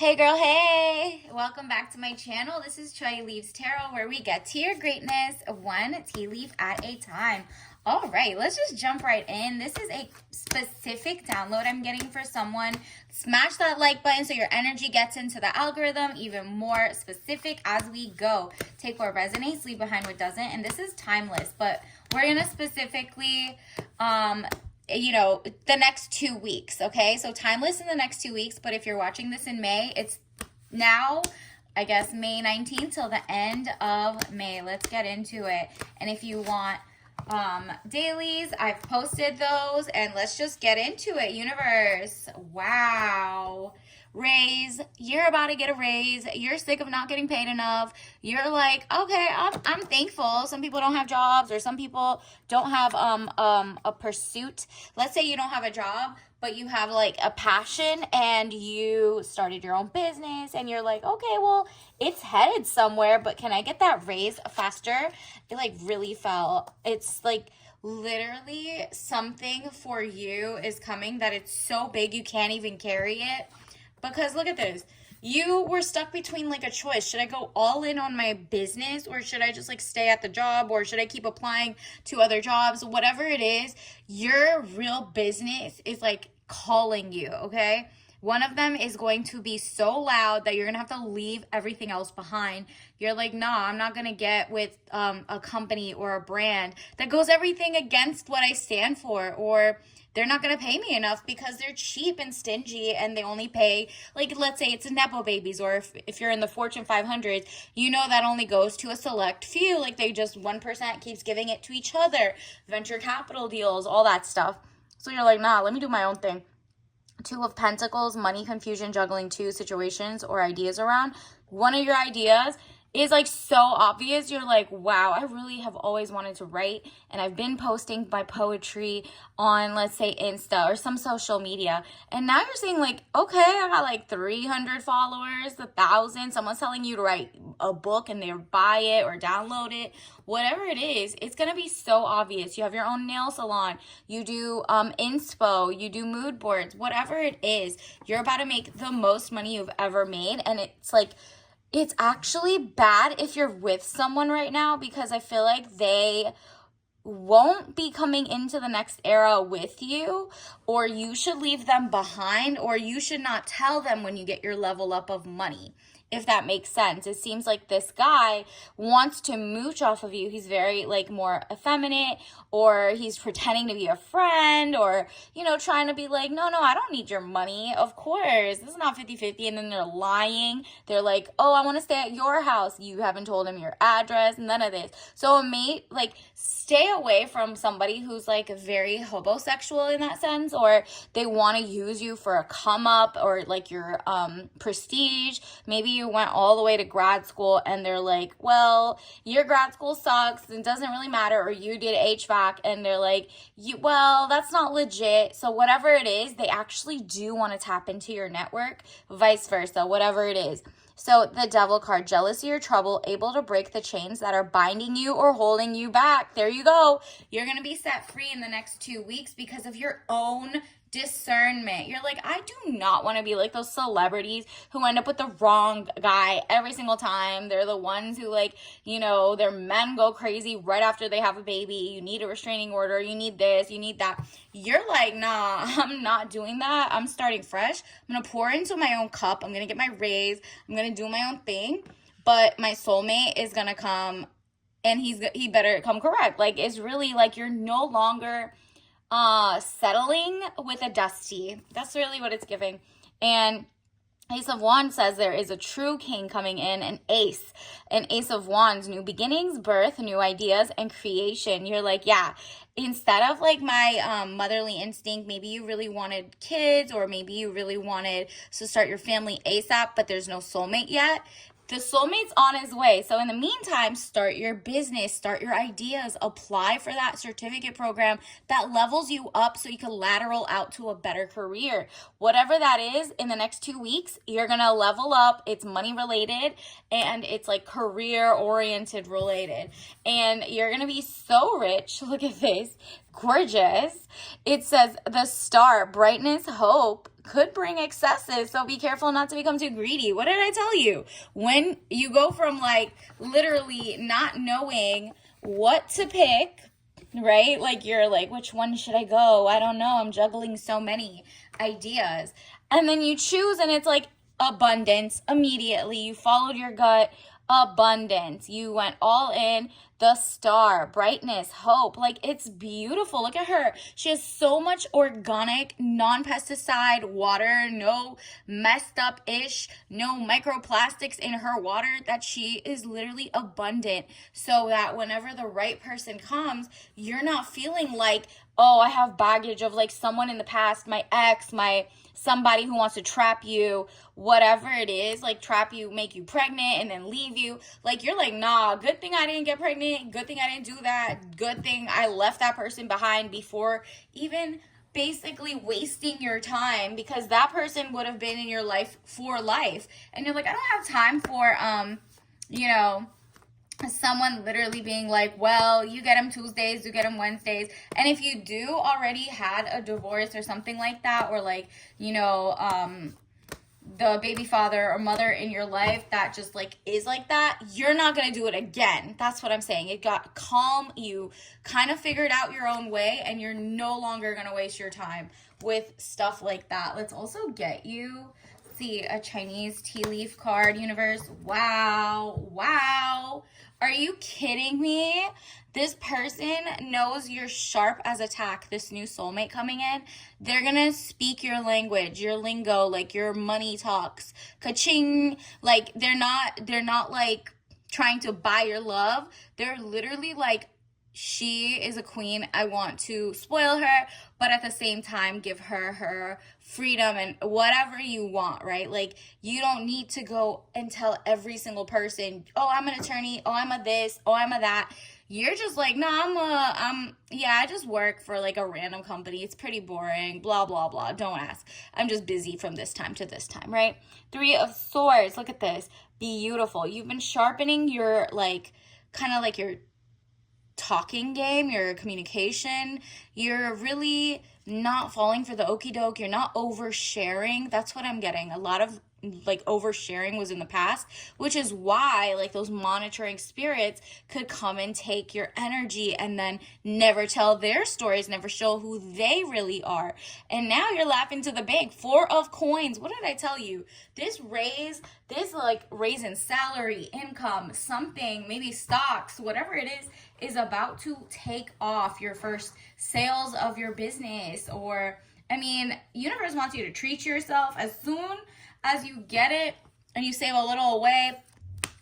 Hey girl, hey! Welcome back to my channel. This is LIIFE's Tarot, where we get to your greatness one tea leaf at a time. All right, let's just jump right in. This is a specific download I'm getting for someone. Smash that like button so your energy gets into the algorithm even more specific as we go. Take what resonates, leave behind what doesn't. And this is timeless, but we're going to specifically the next 2 weeks, okay? So timeless in the next 2 weeks, but if you're watching this in May, it's now, I guess, May 19th till the end of May. Let's get into it. And if you want dailies, I've posted those, and let's just get into it. Universe, wow. Raise, you're about to get a raise. You're sick of not getting paid enough. You're like, okay, I'm thankful. Some people don't have jobs, or some people don't have a pursuit. Let's say you don't have a job, but you have like a passion and you started your own business and you're like, okay, well, it's headed somewhere, but can I get that raise faster? It like really fell. It's like literally something for you is coming that it's so big you can't even carry it. Because look at this. You were stuck between like a choice. Should I go all in on my business, or should I just like stay at the job, or should I keep applying to other jobs? Whatever it is, your real business is like calling you, okay? One of them is going to be so loud that you're going to have to leave everything else behind. You're like, nah, I'm not going to get with a company or a brand that goes everything against what I stand for, or they're not going to pay me enough because they're cheap and stingy and they only pay, like, let's say it's Nepo babies, or if you're in the Fortune 500, you know that only goes to a select few. Like, they just 1% keeps giving it to each other. Venture capital deals, all that stuff. So you're like, nah, let me do my own thing. Two of Pentacles, money, confusion, juggling two situations or ideas around. One of your ideas is like so obvious. You're like, wow, I really have always wanted to write, and I've been posting my poetry on, let's say, Insta or some social media, and now you're saying like, okay, I got like 300 followers, 1,000, someone's telling you to write a book and they buy it or download it. Whatever it is, it's gonna be so obvious. You have your own nail salon, you do inspo, you do mood boards, whatever it is, you're about to make the most money you've ever made. And it's like, it's actually bad if you're with someone right now, because I feel like they won't be coming into the next era with you, or you should leave them behind, or you should not tell them when you get your level up of money, if that makes sense. It seems like this guy wants to mooch off of you. He's very like more effeminate, or he's pretending to be a friend, or, you know, trying to be like, no, I don't need your money. Of course, this is not 50-50. And then they're lying. They're like, oh, I want to stay at your house. You haven't told him your address, none of this. So like, stay away from somebody who's like very homosexual in that sense, or they want to use you for a come up, or like your prestige. Maybe you went all the way to grad school and they're like, well, your grad school sucks and doesn't really matter, or you did HVAC and they're like, well, that's not legit. So whatever it is, they actually do want to tap into your network, vice versa, whatever it is. So the Devil card, jealousy or trouble, able to break the chains that are binding you or holding you back. There you go. You're going to be set free in the next 2 weeks because of your own discernment. You're like, I do not want to be like those celebrities who end up with the wrong guy every single time. They're the ones who, like, you know, their men go crazy right after they have a baby. You need a restraining order. You need this. You need that. You're like, nah, I'm not doing that. I'm starting fresh. I'm going to pour into my own cup. I'm going to get my raise. I'm going to do my own thing. But my soulmate is going to come, and he better come correct. Like, it's really like you're no longer settling with a dusty. That's really what it's giving. And Ace of Wands says there is a true king coming in, an ace of wands, new beginnings, birth, new ideas, and creation. You're like, yeah, instead of like my motherly instinct, maybe you really wanted kids, or maybe you really wanted to start your family ASAP, but there's no soulmate yet. The soulmate's on his way. So in the meantime, start your business, start your ideas, apply for that certificate program that levels you up so you can lateral out to a better career. Whatever that is, in the next 2 weeks, you're going to level up. It's money related, and it's like career oriented related. And you're going to be so rich. Look at this. Gorgeous. It says the star, brightness, hope, could bring excesses. So be careful not to become too greedy. What did I tell you? When you go from like literally not knowing what to pick, right? Like you're like, which one should I go? I don't know. I'm juggling so many ideas. And then you choose and it's like abundance immediately. You followed your gut, abundance. You went all in, the star, brightness, hope. Like it's beautiful. Look at her. She has so much organic, non-pesticide water, no messed up ish, no microplastics in her water, that she is literally abundant, so that whenever the right person comes, you're not feeling like, oh, I have baggage of like someone in the past, my ex, my somebody who wants to trap you, whatever it is, like trap you, make you pregnant and then leave you. Like you're like, nah, good thing I didn't get pregnant, good thing I didn't do that, good thing I left that person behind before even basically wasting your time, because that person would have been in your life for life. And you're like, I don't have time for someone literally being like, well, you get them Tuesdays, you get them Wednesdays. And if you do already had a divorce or something like that, or like, the baby father or mother in your life that just like is like that, you're not going to do it again. That's what I'm saying. It got calm. You kind of figured out your own way, and you're no longer going to waste your time with stuff like that. Let's also get you, see, a Chinese tea leaf card, universe. Wow. Are you kidding me? This person knows you're sharp as a tack, this new soulmate coming in. They're going to speak your language, your lingo, like your money talks. Ka-ching. Like they're not like trying to buy your love. They're literally like, she is a queen. I want to spoil her, but at the same time give her her freedom and whatever you want, right? Like you don't need to go and tell every single person, oh, I'm an attorney, oh, I'm a this, oh, I'm a that. You're just like, no, I just work for like a random company. It's pretty boring, blah, blah, blah. Don't ask. I'm just busy from this time to this time, right? 3 of Swords. Look at this. Beautiful. You've been sharpening your like, kind of like your talking game, your communication. You're really not falling for the okie doke. You're not oversharing. That's what I'm getting. A lot of like oversharing was in the past, which is why like those monitoring spirits could come and take your energy and then never tell their stories, never show who they really are. And now you're laughing to the bank. 4 of Coins. What did I tell you? This raise in salary, income, something, maybe stocks, whatever it is about to take off. Your first sales of your business, or universe wants you to treat yourself as soon as you get it and you save a little away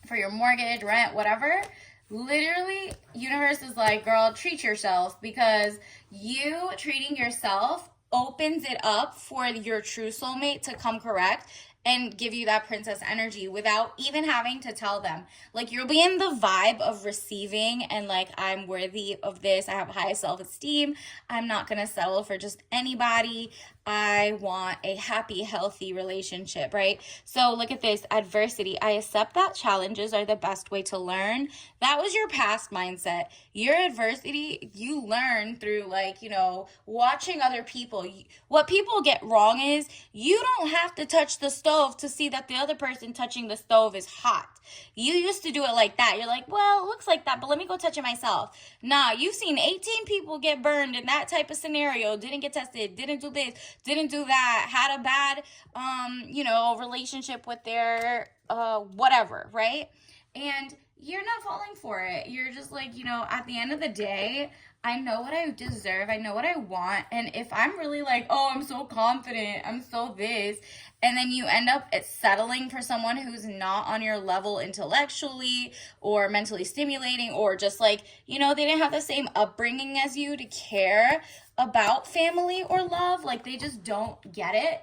for your mortgage, rent, whatever. Literally, universe is like, girl, treat yourself, because you treating yourself opens it up for your true soulmate to come correct and give you that princess energy without even having to tell them. Like you'll be in the vibe of receiving and like, I'm worthy of this. I have high self-esteem. I'm not going to settle for just anybody. I want a happy, healthy relationship, right? So look at this, adversity. I accept that challenges are the best way to learn. That was your past mindset. Your adversity, you learn through watching other people. What people get wrong is you don't have to touch the stove to see that the other person touching the stove is hot. You used to do it like that. You're like, well, it looks like that, but let me go touch it myself. Nah, you've seen 18 people get burned in that type of scenario, didn't get tested, didn't do this, didn't do that, had a bad, relationship with their, whatever, right? And you're not falling for it. You're just like, at the end of the day, I know what I deserve. I know what I want. And if I'm really like, oh, I'm so confident, I'm so this, and then you end up settling for someone who's not on your level intellectually or mentally stimulating, or just like, they didn't have the same upbringing as you to care about family or love, like they just don't get it.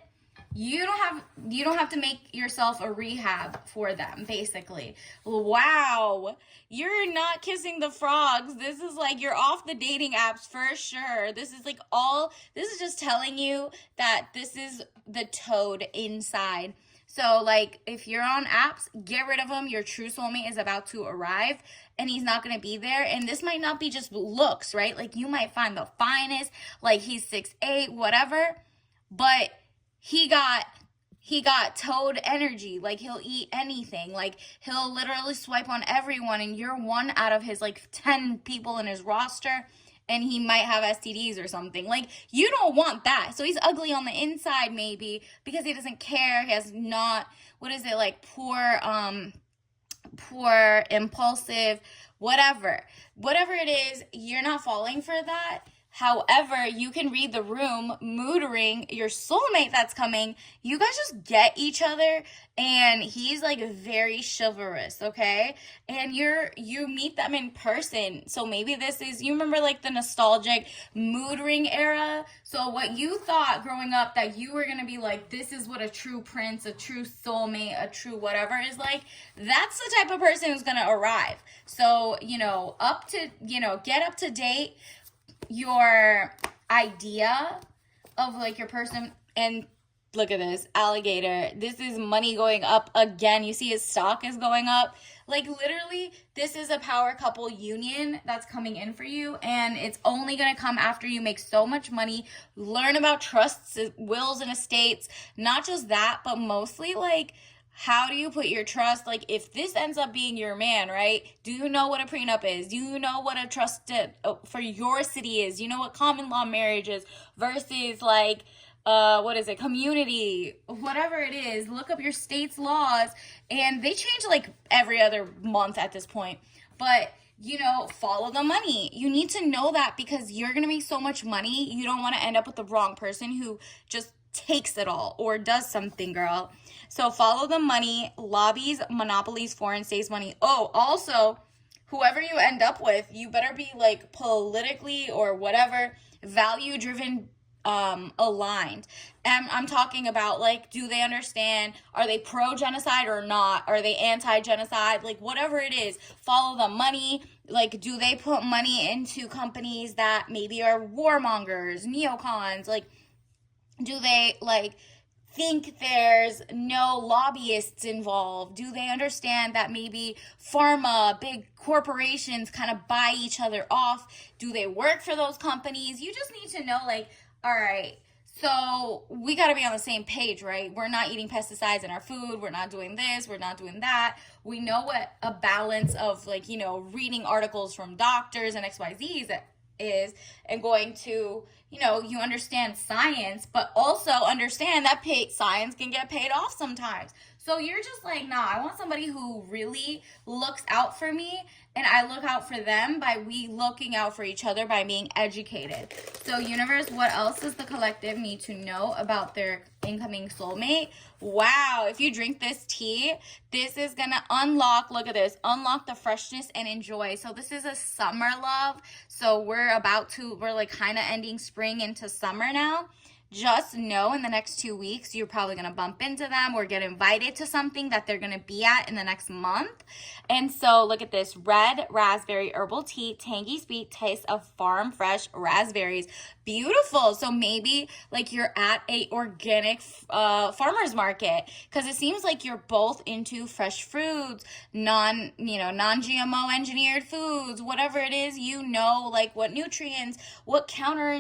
You don't have to make yourself a rehab for them, basically. Wow. You're not kissing the frogs. This is like, you're off the dating apps for sure. This is just telling you that this is the toad inside. So like, if you're on apps, get rid of them. Your true soulmate is about to arrive and he's not going to be there. And this might not be just looks, right? Like you might find the finest, like he's 6'8", whatever, but he got toad energy. Like, he'll eat anything. Like, he'll literally swipe on everyone, and you're one out of his, like, 10 people in his roster, and he might have STDs or something. Like, you don't want that. So he's ugly on the inside, maybe, because he doesn't care. He has not, what is it, like, poor, impulsive, whatever it is, you're not falling for that. However, you can read the room, mood ring, your soulmate that's coming. You guys just get each other, and he's like very chivalrous, okay? And you meet them in person. So maybe this is, you remember like the nostalgic mood ring era? So what you thought growing up that you were gonna be like, this is what a true prince, a true soulmate, a true whatever is like, that's the type of person who's gonna arrive. So, get up to date your idea of like your person. And look at this alligator. This is money going up again. You see his stock is going up. Like, literally, this is a power couple union that's coming in for you, and it's only going to come after you make so much money, learn about trusts, wills, and estates. Not just that, but mostly like, how do you put your trust? Like, if this ends up being your man, right? Do you know what a prenup is? Do you know what a trust for your city is? You know what common law marriage is versus like, community, whatever it is. Look up your state's laws, and they change like every other month at this point. But follow the money. You need to know that, because you're going to make so much money. You don't want to end up with the wrong person who just takes it all or does something, girl. So follow the money, lobbies, monopolies, foreign states money. Oh, also, whoever you end up with, you better be like politically or whatever, value driven, aligned. And I'm talking about like, do they understand? Are they pro-genocide or not? Are they anti-genocide? Like, whatever it is, follow the money. Like, do they put money into companies that maybe are warmongers, neocons? Like, do they like think there's no lobbyists involved? Do they understand that maybe pharma, big corporations kind of buy each other off? Do they work for those companies? You just need to know, like, all right, so we got to be on the same page, right? We're not eating pesticides in our food. We're not doing this. We're not doing that. We know what a balance of like, reading articles from doctors and XYZs is, and going to, you understand science, but also understand that science can get paid off sometimes. So you're just like, nah, I want somebody who really looks out for me, and I look out for them by we looking out for each other by being educated. So universe, what else does the collective need to know about their incoming soulmate? Wow, if you drink this tea, this is gonna unlock, look at this, unlock the freshness and enjoy. So this is a summer love. So we're like kind of ending spring into summer now. Just know in the next 2 weeks, you're probably going to bump into them or get invited to something that they're going to be at in the next month. And so look at this, red raspberry herbal tea, tangy sweet taste of farm fresh raspberries. Beautiful. So maybe like you're at a organic farmer's market, because it seems like you're both into fresh fruits, non-GMO engineered foods, whatever it is, like what nutrients, what counter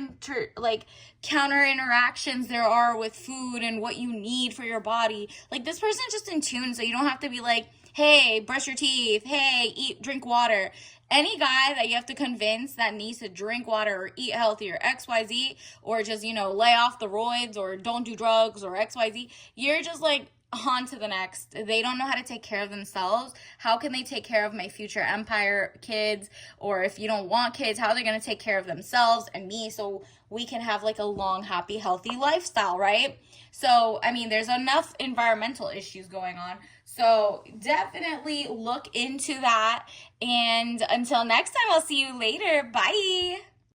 interactions there are with food and what you need for your body. Like, this person's just in tune, so you don't have to be like, hey, brush your teeth, hey, drink water. Any guy that you have to convince that needs to drink water or eat healthy or XYZ, or just, lay off the roids or don't do drugs or XYZ, you're just like, on to the next. They don't know how to take care of themselves. How can they take care of my future empire kids? Or if you don't want kids, how are they going to take care of themselves and me, so we can have like a long, happy, healthy lifestyle, right? So, there's enough environmental issues going on. So definitely look into that. And until next time, I'll see you later. Bye.